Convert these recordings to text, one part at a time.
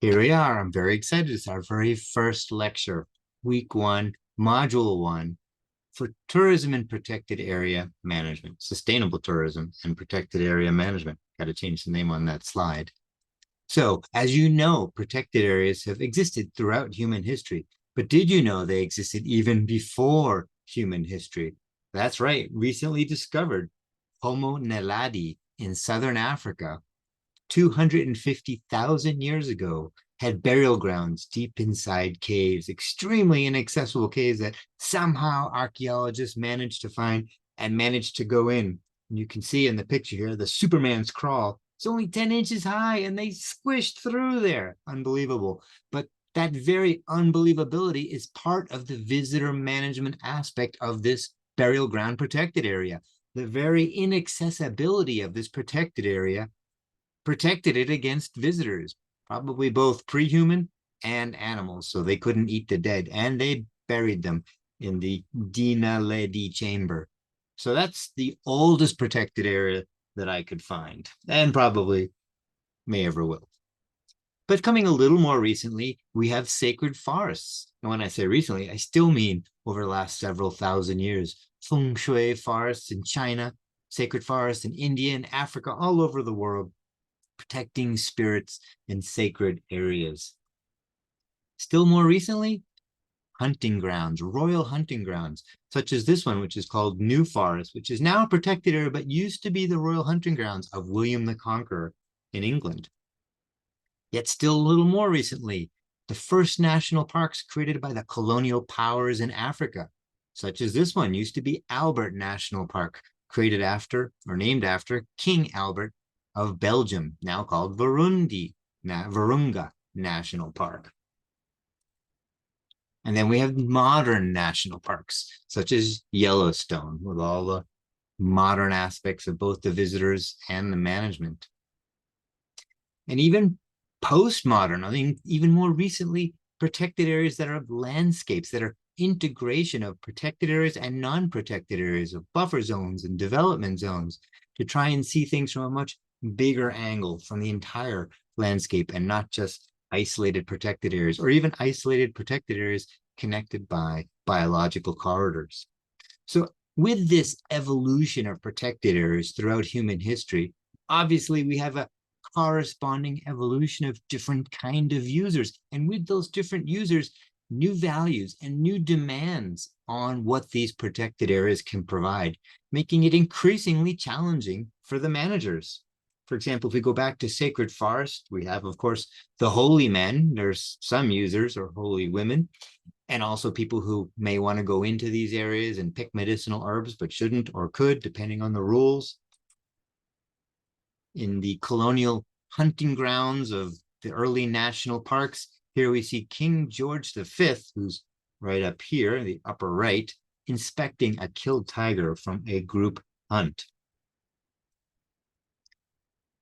Here we are. I'm very excited. It's our very first lecture, week one, module one, for tourism and protected area management, sustainable tourism and protected area management. Got to change the name on that slide. So, as you know, protected areas have existed throughout human history. But did you know they existed even before human history? That's right, recently discovered Homo naledi in southern Africa 250,000 years ago had burial grounds deep inside caves, extremely inaccessible caves that somehow archaeologists managed to find and managed to go in. And you can see in the picture here, the Superman's crawl. It's only 10 inches high and they squished through there. Unbelievable. But that very unbelievability is part of the visitor management aspect of this burial ground protected area. The very inaccessibility of this protected area protected it against visitors, probably both pre-human and animals, so they couldn't eat the dead, and they buried them in the Dinaledi chamber. So that's the oldest protected area that I could find, and probably may ever will. But coming a little more recently, we have sacred forests. And when I say recently, I still mean over the last several thousand years. Feng Shui forests in China, sacred forests in India and Africa, all over the world, protecting spirits in sacred areas. Still more recently, hunting grounds, royal hunting grounds, such as this one, which is called New Forest, which is now a protected area, but used to be the royal hunting grounds of William the Conqueror in England. Yet still a little more recently, the first national parks created by the colonial powers in Africa, such as this one, used to be Albert National Park, created after or named after King Albert of Belgium, now called Virunga National Park. And then we have modern national parks, such as Yellowstone, with all the modern aspects of both the visitors and the management. And even postmodern, I think even more recently, protected areas that are landscapes, that are integration of protected areas and non-protected areas, of buffer zones and development zones, to try and see things from a much bigger angle, from the entire landscape, and not just isolated protected areas, or even isolated protected areas connected by biological corridors. So with this evolution of protected areas throughout human history, obviously we have a corresponding evolution of different kind of users. And with those different users, new values and new demands on what these protected areas can provide, making it increasingly challenging for the managers. For example, if we go back to sacred forest, we have, of course, the holy men. There's some users, or holy women, and also people who may want to go into these areas and pick medicinal herbs, but shouldn't or could, depending on the rules. In the colonial hunting grounds of the early national parks, here we see King George V, who's right up here in the upper right, inspecting a killed tiger from a group hunt.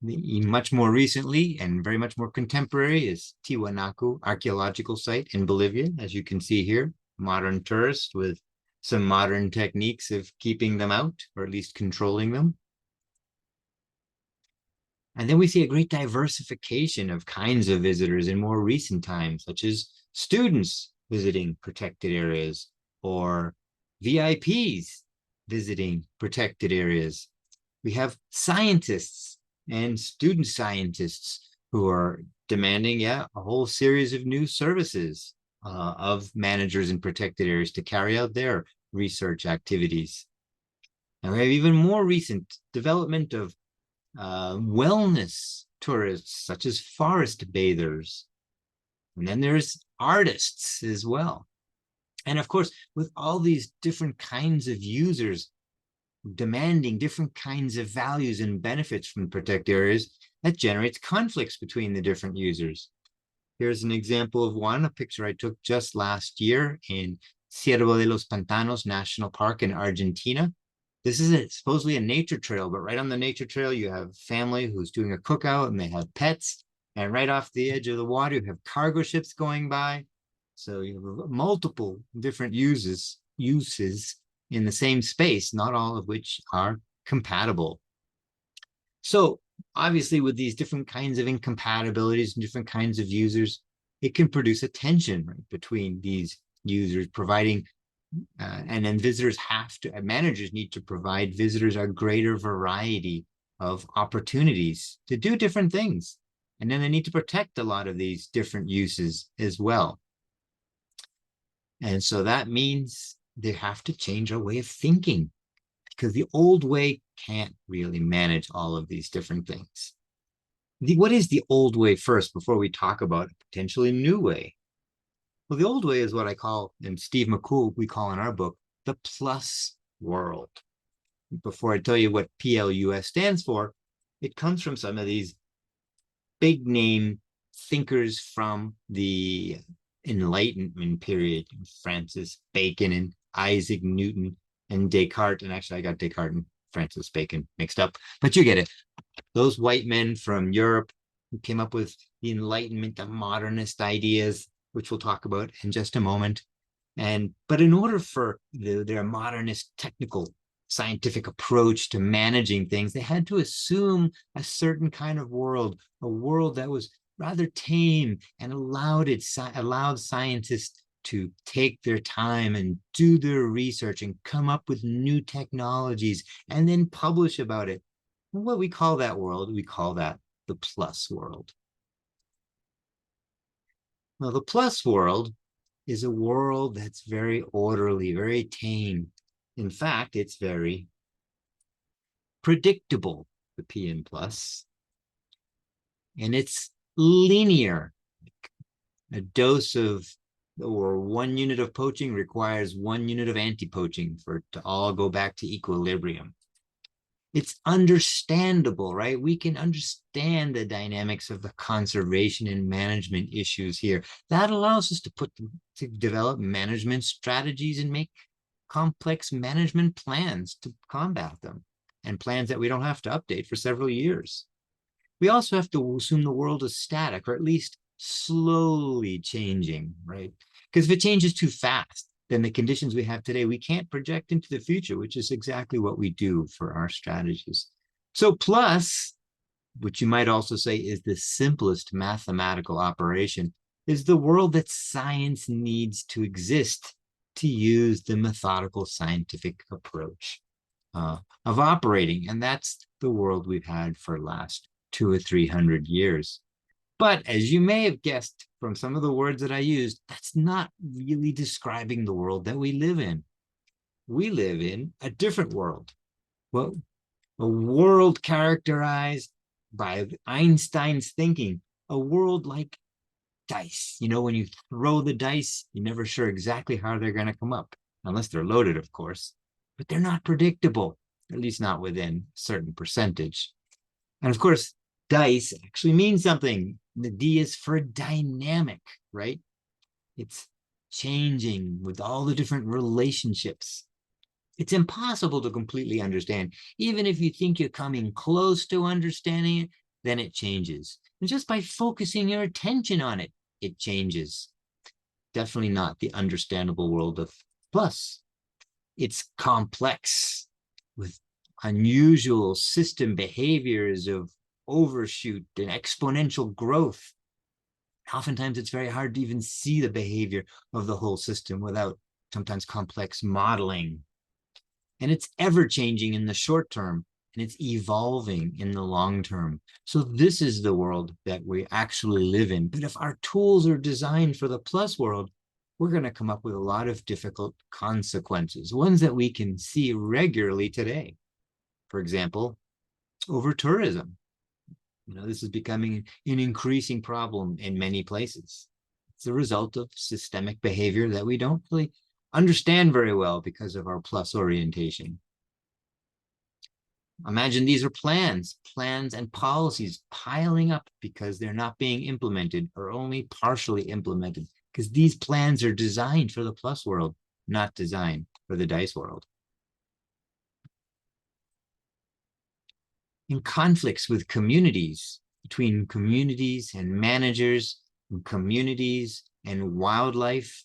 Much more recently and very much more contemporary is Tiwanaku archaeological site in Bolivia, as you can see here, modern tourists with some modern techniques of keeping them out, or at least controlling them. And then we see a great diversification of kinds of visitors in more recent times, such as students visiting protected areas, or VIPs visiting protected areas. We have scientists and student scientists who are demanding, a whole series of new services of managers in protected areas to carry out their research activities. And we have even more recent development of wellness tourists, such as forest bathers. And then there's artists as well. And of course, with all these different kinds of users demanding different kinds of values and benefits from protected areas, that generates conflicts between the different users. Here's an example of one, a picture I took just last year in Sierra de los Pantanos National Park in Argentina. This is supposedly a nature trail, but right on the nature trail, you have a family who's doing a cookout and they have pets. And right off the edge of the water, you have cargo ships going by. So you have multiple different uses in the same space, not all of which are compatible. So Obviously, with these different kinds of incompatibilities and different kinds of users, it can produce a tension, right, between these users providing, and then visitors have to, managers need to provide visitors a greater variety of opportunities to do different things. And then they need to protect a lot of these different uses as well. And so that means they have to change our way of thinking, because the old way can't really manage all of these different things. What is the old way first before we talk about a potentially new way? Well, the old way is what I call, and Steve McCool, we call in our book, the plus world. Before I tell you what PLUS stands for, it comes from some of these big name thinkers from the Enlightenment period, Francis Bacon and Isaac Newton and Descartes. And actually, I got Descartes and Francis Bacon mixed up, but you get it. Those white men from Europe who came up with the Enlightenment, the modernist ideas, which we'll talk about in just a moment. But in order for their modernist technical scientific approach to managing things, they had to assume a certain kind of world, a world that was rather tame and allowed scientists to take their time and do their research and come up with new technologies and then publish about it. And what we call that world, we call that the plus world. Well, the plus world is a world that's very orderly, very tame. In fact, it's very predictable, the P in plus, and it's linear. A dose of, or 1 unit of poaching requires 1 unit of anti-poaching for it to all go back to equilibrium. It's understandable, right? We can understand the dynamics of the conservation and management issues here. That allows us to develop management strategies and make complex management plans to combat them, and plans that we don't have to update for several years. We also have to assume the world is static, or at least slowly changing, right? Because if it changes too fast, then the conditions we have today, we can't project into the future, which is exactly what we do for our strategies. So plus, which you might also say is the simplest mathematical operation, is the world that science needs to exist to use the methodical scientific approach of operating. And that's the world we've had for the last 200 or 300 years. But as you may have guessed from some of the words that I used, that's not really describing the world that we live in. We live in a different world. Well, a world characterized by Einstein's thinking, a world like dice. You know, when you throw the dice, you're never sure exactly how they're going to come up, unless they're loaded, of course. But they're not predictable, at least not within a certain percentage. And of course, dice actually means something. The D is for dynamic, right? It's changing with all the different relationships. It's impossible to completely understand. Even if you think you're coming close to understanding it, then it changes. And just by focusing your attention on it, it changes. Definitely not the understandable world of plus. It's complex with unusual system behaviors of overshoot and exponential growth. Oftentimes, it's very hard to even see the behavior of the whole system without sometimes complex modeling. And it's ever changing in the short term, and it's evolving in the long term. So this is the world that we actually live in. But if our tools are designed for the plus world, we're going to come up with a lot of difficult consequences, ones that we can see regularly today. For example, over tourism. You know, this is becoming an increasing problem in many places. It's a result of systemic behavior that we don't really understand very well because of our plus orientation. Imagine these are plans and policies piling up because they're not being implemented or only partially implemented, because these plans are designed for the plus world, not designed for the dice world. In conflicts with communities, between communities and managers, and communities and wildlife,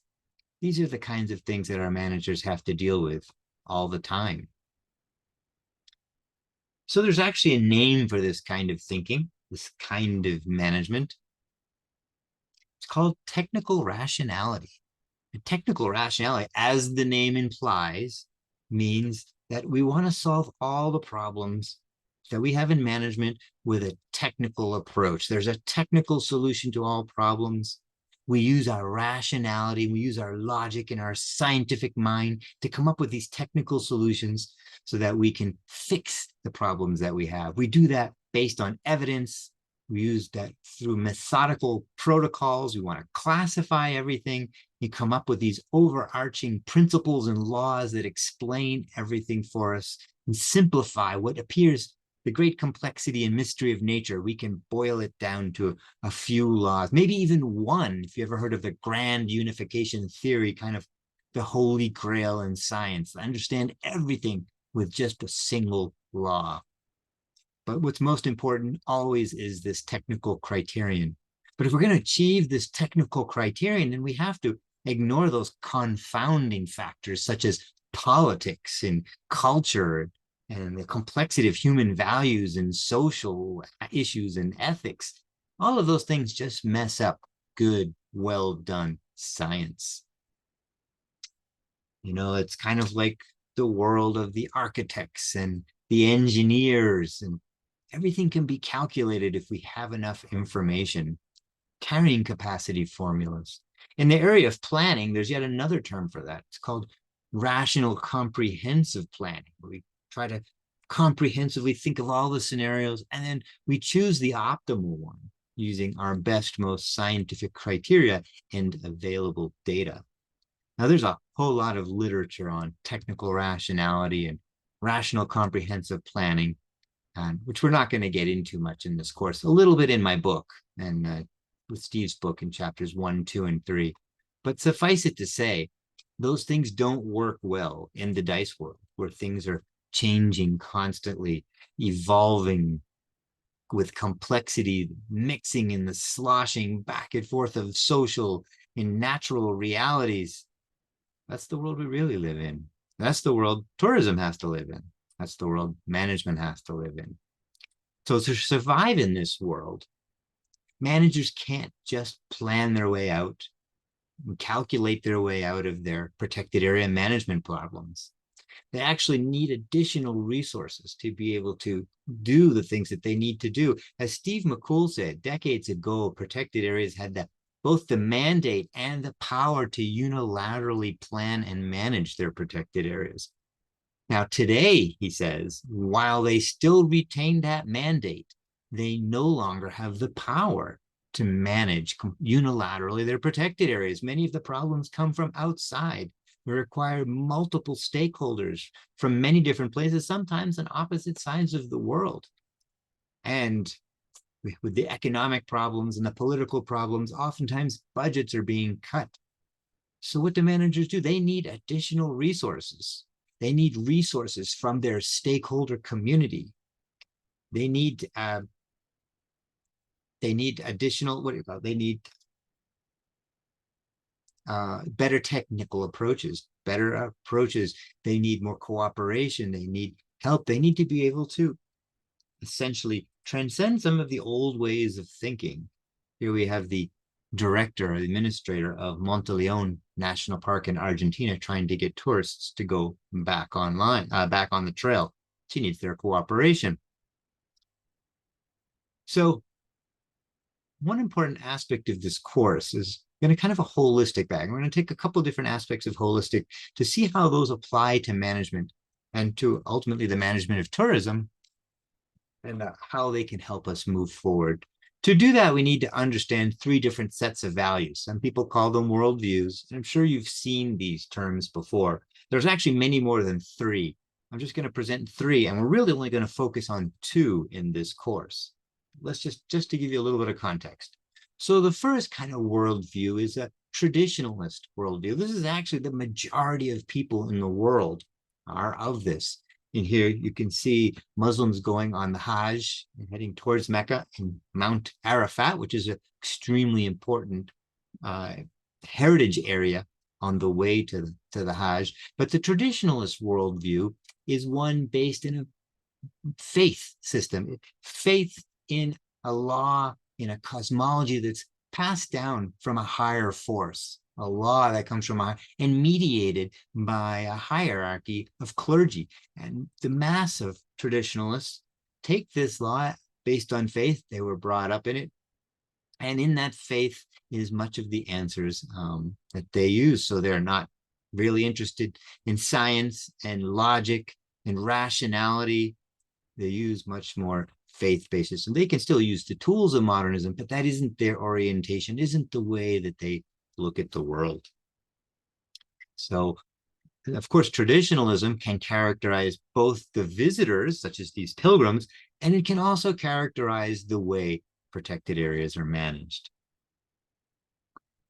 these are the kinds of things that our managers have to deal with all the time. So there's actually a name for this kind of thinking, this kind of management. It's called technical rationality. And technical rationality, as the name implies, means that we want to solve all the problems that we have in management with a technical approach. There's a technical solution to all problems. We use our rationality, we use our logic and our scientific mind to come up with these technical solutions so that we can fix the problems that we have. We do that based on evidence. We use that through methodical protocols. We want to classify everything. You come up with these overarching principles and laws that explain everything for us and simplify what appears the great complexity and mystery of nature. We can boil it down to a few laws, maybe even one. If you ever heard of the grand unification theory, kind of the holy grail in science, understand everything with just a single law. But what's most important always is this technical criterion. But if we're going to achieve this technical criterion, then we have to ignore those confounding factors such as politics and culture and the complexity of human values and social issues and ethics. All of those things just mess up good, well done science. You know, it's kind of like the world of the architects and the engineers, and everything can be calculated if we have enough information. Carrying capacity formulas. In the area of planning, there's yet another term for that. It's called rational comprehensive planning. We try to comprehensively think of all the scenarios, and then we choose the optimal one using our best, most scientific criteria and available data. Now, there's a whole lot of literature on technical rationality and rational comprehensive planning, which we're not going to get into much in this course. A little bit in my book and with Steve's book in chapters 1, 2, and 3. But suffice it to say, those things don't work well in the dice world, where things are changing constantly, evolving with complexity, mixing in the sloshing back and forth of social and natural realities. That's the world we really live in. That's the world tourism has to live in. That's the world management has to live in. So to survive in this world, managers can't just plan their way out and calculate their way out of their protected area management problems. They actually need additional resources to be able to do the things that they need to do. As Steve McCool said, decades ago, protected areas had both the mandate and the power to unilaterally plan and manage their protected areas. Now, today, he says, while they still retain that mandate, they no longer have the power to manage unilaterally their protected areas. Many of the problems come from outside. They require multiple stakeholders from many different places, sometimes on opposite sides of the world. And with the economic problems and the political problems, oftentimes budgets are being cut. So what do managers do? They need additional resources. They need resources from their stakeholder community. They need additional, what do you call it? They need better technical approaches, better approaches. They need more cooperation. They need help. They need to be able to essentially transcend some of the old ways of thinking. Here we have the director or the administrator of Monteleone National Park in Argentina trying to get tourists to go back online, back on the trail. She needs their cooperation. So one important aspect of this course is going to kind of a holistic bag. We're going to take a couple of different aspects of holistic to see how those apply to management and to ultimately the management of tourism, and how they can help us move forward. To do that, we need to understand three different sets of values. Some people call them worldviews, and I'm sure you've seen these terms before. There's actually many more than three. I'm just going to present three, and we're really only going to focus on two in this course. Let's just to give you a little bit of context. So the first kind of worldview is a traditionalist worldview. This is actually the majority of people in the world are of this. In here, you can see Muslims going on the Hajj and heading towards Mecca and Mount Arafat, which is an extremely important heritage area on the way to the Hajj. But the traditionalist worldview is one based in a faith system, faith in a law, in a cosmology that's passed down from a higher force, a law that comes from and mediated by a hierarchy of clergy. And the mass of traditionalists take this law based on faith. They were brought up in it. And in that faith is much of the answers that they use. So they're not really interested in science and logic and rationality. They use much more faith-based system. They can still use the tools of modernism, but that isn't their orientation, isn't the way that they look at the world. So, of course, traditionalism can characterize both the visitors, such as these pilgrims, and it can also characterize the way protected areas are managed.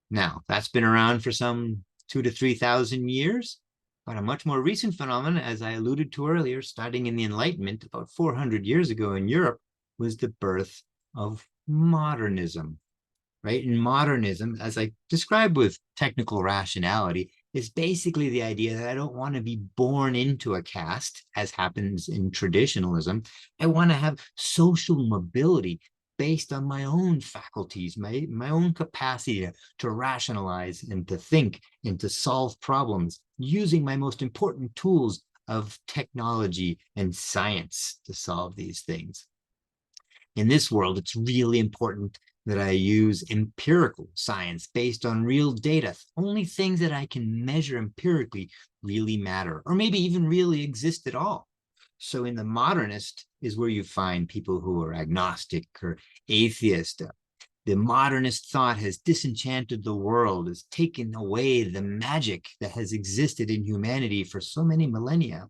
Now, that's been around for some 2,000 to 3,000 years, but a much more recent phenomenon, as I alluded to earlier, starting in the Enlightenment about 400 years ago in Europe, was the birth of modernism, right? And modernism, as I described with technical rationality, is basically the idea that I don't want to be born into a caste, as happens in traditionalism. I want to have social mobility based on my own faculties, my own capacity to rationalize and to think and to solve problems using my most important tools of technology and science to solve these things. In this world, it's really important that I use empirical science based on real data. Only things that I can measure empirically really matter, or maybe even really exist at all. So in the modernist is where you find people who are agnostic or atheist. The modernist thought has disenchanted the world, has taken away the magic that has existed in humanity for so many millennia,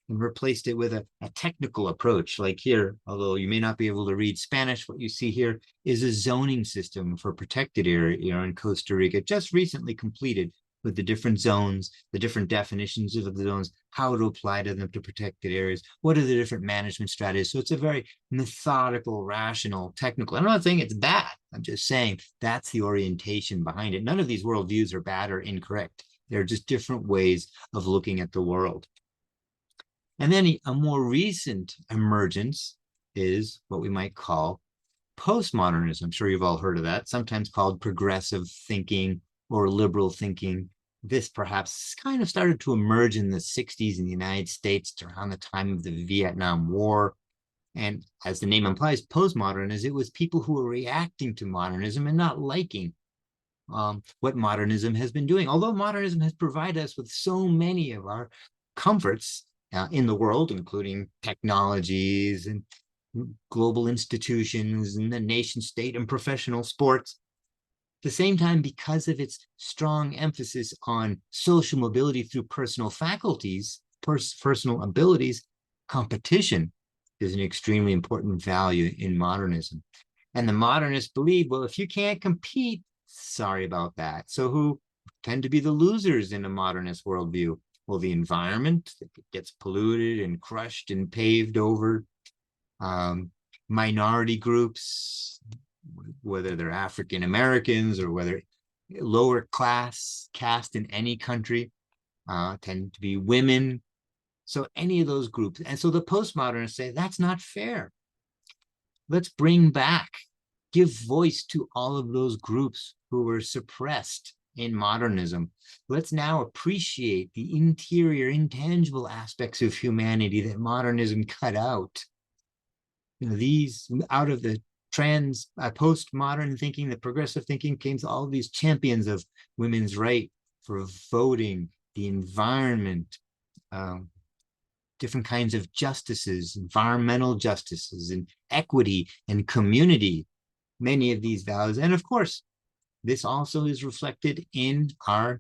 and replaced it with a technical approach. Like here, although you may not be able to read Spanish, what you see here is a zoning system for protected area in Costa Rica, just recently completed, with the different zones, the different definitions of the zones, how to apply to them to protected areas, what are the different management strategies. So it's a very methodical, rational, technical. I'm not saying it's bad. I'm just saying that's the orientation behind it. None of these worldviews are bad or incorrect. They're just different ways of looking at the world. And then a more recent emergence is what we might call postmodernism. I'm sure you've all heard of that, sometimes called progressive thinking or liberal thinking. This perhaps kind of started to emerge in the 60s in the United States around the time of the Vietnam War. And as the name implies, postmodern, is it was people who were reacting to modernism and not liking what modernism has been doing. Although modernism has provided us with so many of our comforts in the world, including technologies and global institutions and the nation state and professional sports. At the same time, because of its strong emphasis on social mobility through personal faculties, personal abilities, competition is an extremely important value in modernism. And the modernists believe, well, if you can't compete, sorry about that. So who tend to be the losers in a modernist worldview? Well, the environment that gets polluted and crushed and paved over, minority groups, whether they're African Americans or whether lower class caste in any country, tend to be women. So any of those groups. And so the postmodernists say that's not fair. Let's bring back, give voice to all of those groups who were suppressed in modernism. Let's now appreciate the interior, intangible aspects of humanity that modernism cut out. These, out of the postmodern thinking, the progressive thinking, came all these champions of women's right for voting, the environment, different kinds of justices, environmental justices, and equity and community, many of these values. And of course, this also is reflected in our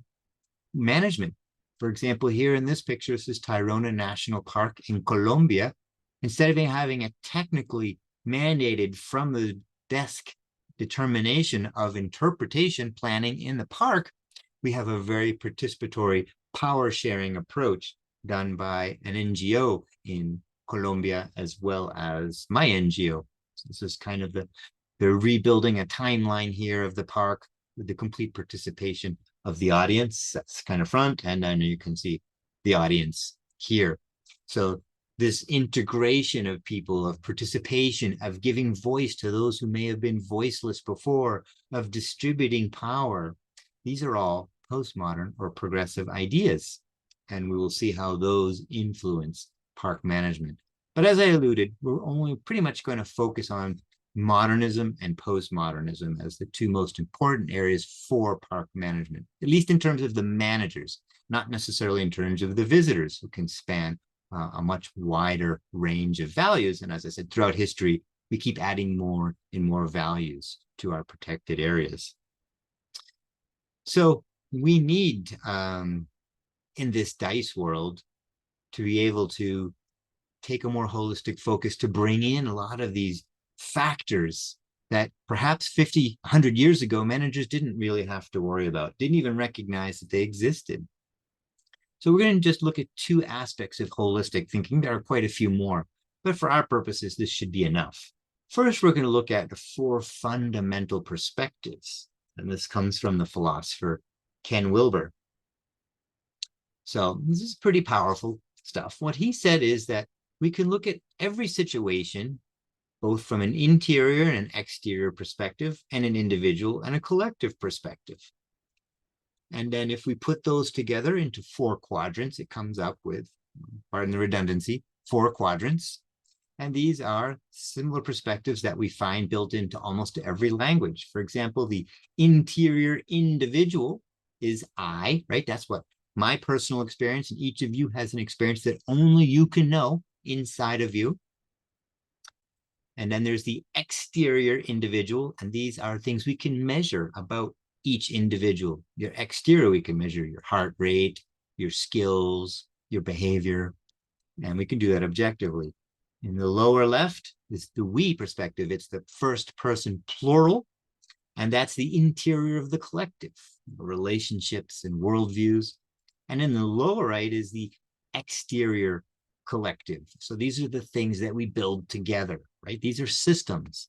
management. For example, here in this picture, this is Tayrona National Park in Colombia. Instead of having a technically mandated from the desk determination of interpretation planning in the park, we have a very participatory power sharing approach done by an NGO in Colombia, as well as my NGO. So this is kind of they're rebuilding a timeline here of the park with the complete participation of the audience. That's kind of front, and then you can see the audience here. So this integration of people, of participation, of giving voice to those who may have been voiceless before, of distributing power. These are all postmodern or progressive ideas, and we will see how those influence park management. But as I alluded, we're only pretty much going to focus on modernism and postmodernism as the two most important areas for park management, at least in terms of the managers, not necessarily in terms of the visitors, who can span a much wider range of values. And as I said, throughout history, we keep adding more and more values to our protected areas. So we need, in this DICE world, to be able to take a more holistic focus, to bring in a lot of these factors that perhaps 50, 100 years ago, managers didn't really have to worry about, didn't even recognize that they existed. So we're going to just look at two aspects of holistic thinking. There are quite a few more, but for our purposes, this should be enough. First, we're going to look at the 4 fundamental perspectives, and this comes from the philosopher Ken Wilber. So this is pretty powerful stuff. What he said is that we can look at every situation, both from an interior and an exterior perspective, and an individual and a collective perspective. And then if we put those together into 4 quadrants, it comes up with, pardon the redundancy, 4 quadrants. And these are similar perspectives that we find built into almost every language. For example, the interior individual is I, right? That's what my personal experience, and each of you has an experience that only you can know inside of you. And then there's the exterior individual, and these are things we can measure about each individual. Your exterior, we can measure your heart rate, your skills, your behavior, and we can do that objectively. In the lower left is the we perspective. It's the first person plural, and that's the interior of the collective, relationships and worldviews. And in the lower right is the exterior collective. So these are the things that we build together, right? These are systems.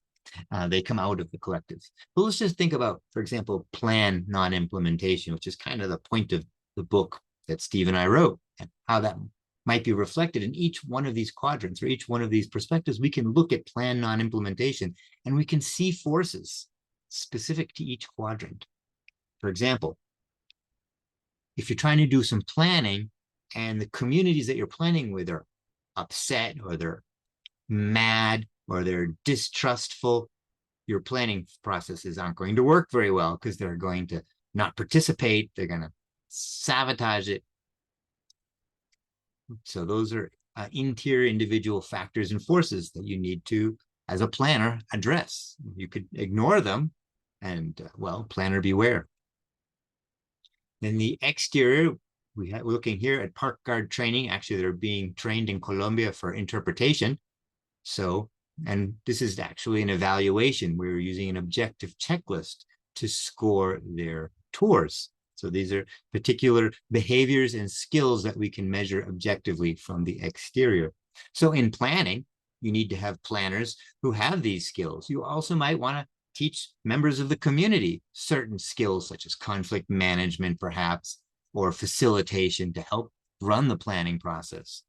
They come out of the collective. But let's just think about, for example, plan non-implementation, which is kind of the point of the book that Steve and I wrote, and how that might be reflected in each one of these quadrants or each one of these perspectives. We can look at plan non-implementation, and we can see forces specific to each quadrant. For example, if you're trying to do some planning and the communities that you're planning with are upset, or they're mad, or they're distrustful, your planning processes aren't going to work very well, because they're going to not participate. They're going to sabotage it. So those are interior individual factors and forces that you need to, as a planner, address. You could ignore them, and well, planner beware. Then the exterior, we're looking here at park guard training. Actually, they're being trained in Colombia for interpretation. So, and this is actually an evaluation. We're using an objective checklist to score their tours. So these are particular behaviors and skills that we can measure objectively from the exterior. So in planning, you need to have planners who have these skills. You also might want to teach members of the community certain skills, such as conflict management, perhaps, or facilitation, to help run the planning process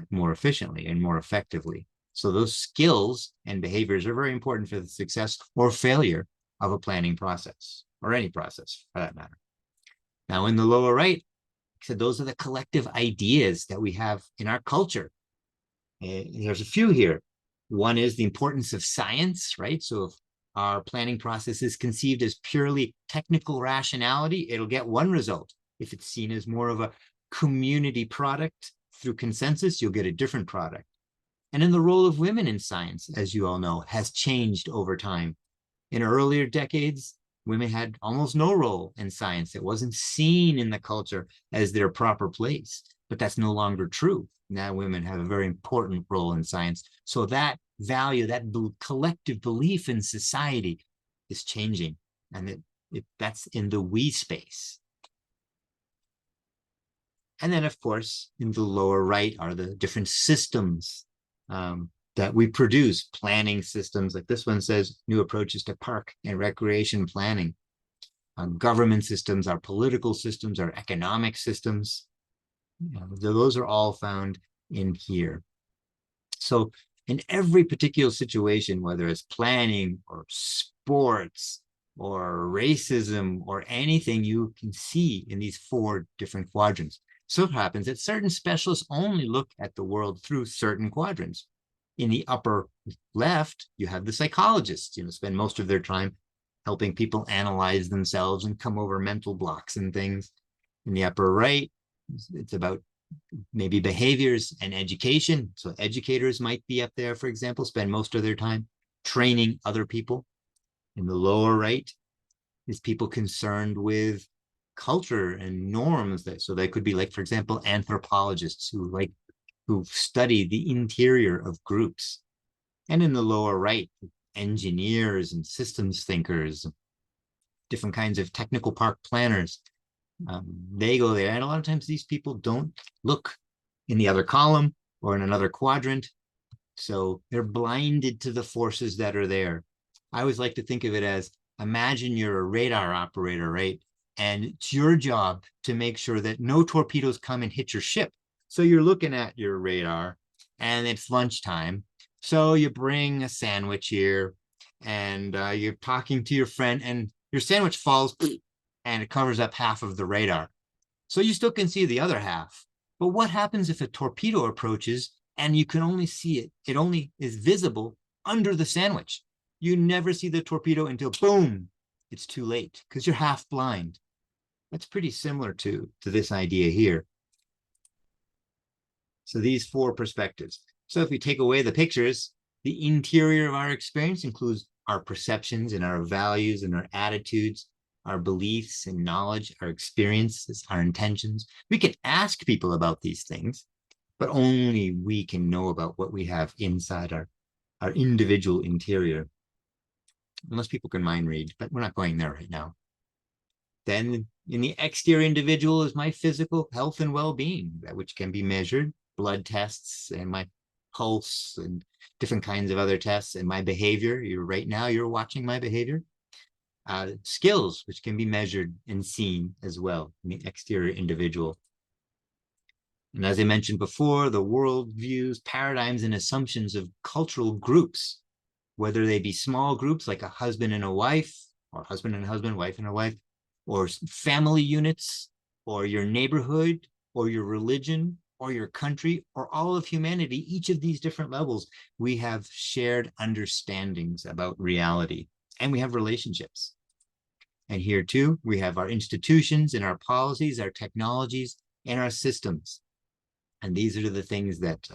more efficiently and more effectively. So those skills and behaviors are very important for the success or failure of a planning process, or any process for that matter. Now, in the lower right, so those are the collective ideas that we have in our culture. And there's a few here. One is the importance of science, right? So if our planning process is conceived as purely technical rationality, it'll get one result. If it's seen as more of a community product through consensus, you'll get a different product. And then the role of women in science, as you all know, has changed over time. In earlier decades, women had almost no role in science. It wasn't seen in the culture as their proper place, but that's no longer true. Now women have a very important role in science. So that value, that collective belief in society is changing, and that's in the we space. And then, of course, in the lower right are the different systems that we produce, planning systems. Like this one says, new approaches to park and recreation planning. Government systems, our political systems, our economic systems. Those are all found in here. So in every particular situation, whether it's planning or sports or racism or anything, you can see in these 4 different quadrants. So it happens that certain specialists only look at the world through certain quadrants. In the upper left, you have the psychologists, spend most of their time helping people analyze themselves and come over mental blocks and things. In the upper right, it's about maybe behaviors and education. So educators might be up there, for example, spend most of their time training other people. In the lower right is people concerned with culture and norms. So they could be like, for example, anthropologists who study the interior of groups. And in the lower right, engineers and systems thinkers, different kinds of technical park planners. They go there. And a lot of times these people don't look in the other column or in another quadrant. So they're blinded to the forces that are there. I always like to think of it as, imagine you're a radar operator, right? And it's your job to make sure that no torpedoes come and hit your ship. So you're looking at your radar and it's lunchtime. So you bring a sandwich here and you're talking to your friend and your sandwich falls and it covers up half of the radar. So you still can see the other half. But what happens if a torpedo approaches and you can only see it? It only is visible under the sandwich. You never see the torpedo until boom, it's too late because you're half blind. That's pretty similar to this idea here. So these 4 perspectives. So if we take away the pictures, the interior of our experience includes our perceptions and our values and our attitudes, our beliefs and knowledge, our experiences, our intentions. We can ask people about these things, but only we can know about what we have inside our individual interior. Unless people can mind read, but we're not going there right now. Then in the exterior individual is my physical health and well-being, which can be measured, blood tests and my pulse and different kinds of other tests, and my behavior. Right now you're watching my behavior. Skills, which can be measured and seen as well in the exterior individual. And as I mentioned before, the world views, paradigms, and assumptions of cultural groups, whether they be small groups like a husband and a wife, or husband and a husband, wife and a wife, or family units, or your neighborhood, or your religion, or your country, or all of humanity. Each of these different levels, we have shared understandings about reality, and we have relationships. And here too, we have our institutions and our policies, our technologies, and our systems. And these are the things that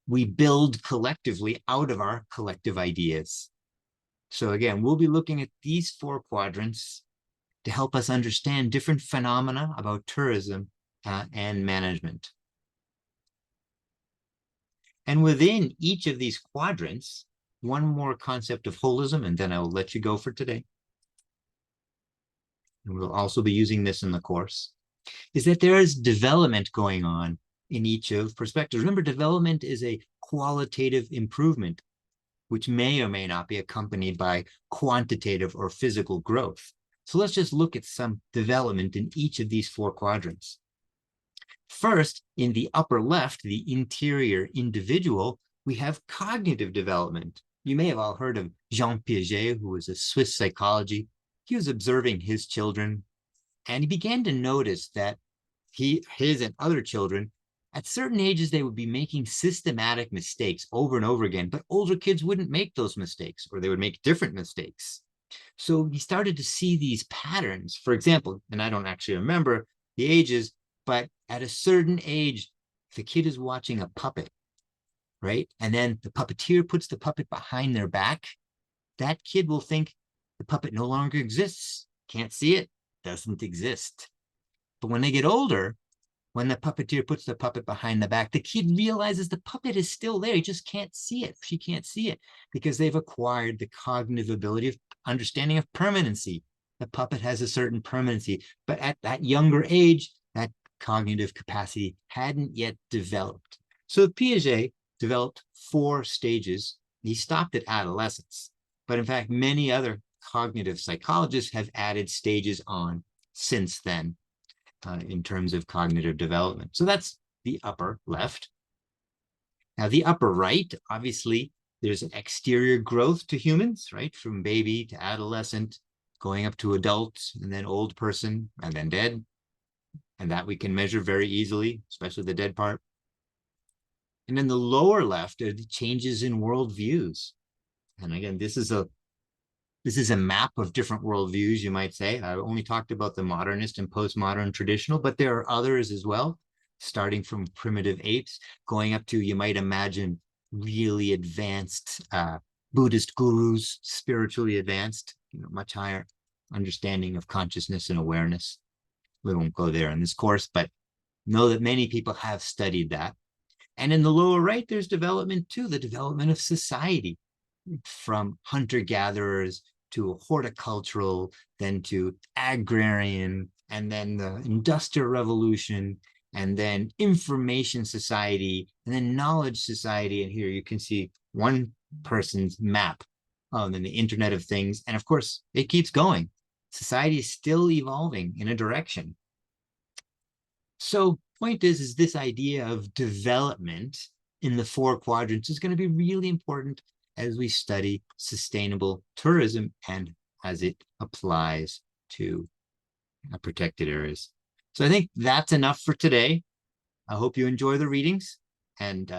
we build collectively out of our collective ideas. So again, we'll be looking at these 4 quadrants to help us understand different phenomena about tourism and management. And within each of these quadrants, one more concept of holism, and then I will let you go for today. And we'll also be using this in the course, is that there is development going on in each of perspectives. Remember, development is a qualitative improvement, which may or may not be accompanied by quantitative or physical growth. So let's just look at some development in each of these 4 quadrants. First, in the upper left, the interior individual, we have cognitive development. You may have all heard of Jean Piaget, who was a Swiss psychologist. He was observing his children, and he began to notice that his and other children, at certain ages, they would be making systematic mistakes over and over again, but older kids wouldn't make those mistakes, or they would make different mistakes. So he started to see these patterns. For example, and I don't actually remember the ages, but at a certain age, if a kid is watching a puppet, right, and then the puppeteer puts the puppet behind their back, that kid will think the puppet no longer exists. Can't see it, doesn't exist. But when they get older, when the puppeteer puts the puppet behind the back, the kid realizes the puppet is still there. He just can't see it. She can't see it because they've acquired the cognitive ability of understanding of permanency. The puppet has a certain permanency, but at that younger age, that cognitive capacity hadn't yet developed. So Piaget developed 4 stages. He stopped at adolescence, but in fact, many other cognitive psychologists have added stages on since then. In terms of cognitive development. So that's the upper left. Now, the upper right, obviously, there's an exterior growth to humans, right? From baby to adolescent, going up to adult, and then old person, and then dead. And that we can measure very easily, especially the dead part. And then the lower left are the changes in worldviews. And again, this is a map of different worldviews, you might say. I only talked about the modernist and postmodern traditional, but there are others as well, starting from primitive apes, going up to, you might imagine, really advanced Buddhist gurus, spiritually advanced, much higher understanding of consciousness and awareness. We won't go there in this course, but know that many people have studied that. And in the lower right, there's development too, the development of society, from hunter-gatherers to horticultural, then to agrarian, and then the Industrial Revolution, and then information society, and then knowledge society. And here you can see one person's map, and then the Internet of Things. And of course, it keeps going. Society is still evolving in a direction. So point is this idea of development in the 4 quadrants is going to be really important as we study sustainable tourism and as it applies to protected areas. So I think that's enough for today. I hope you enjoy the readings, and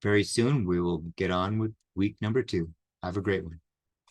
very soon we will get on with week number 2. Have a great one.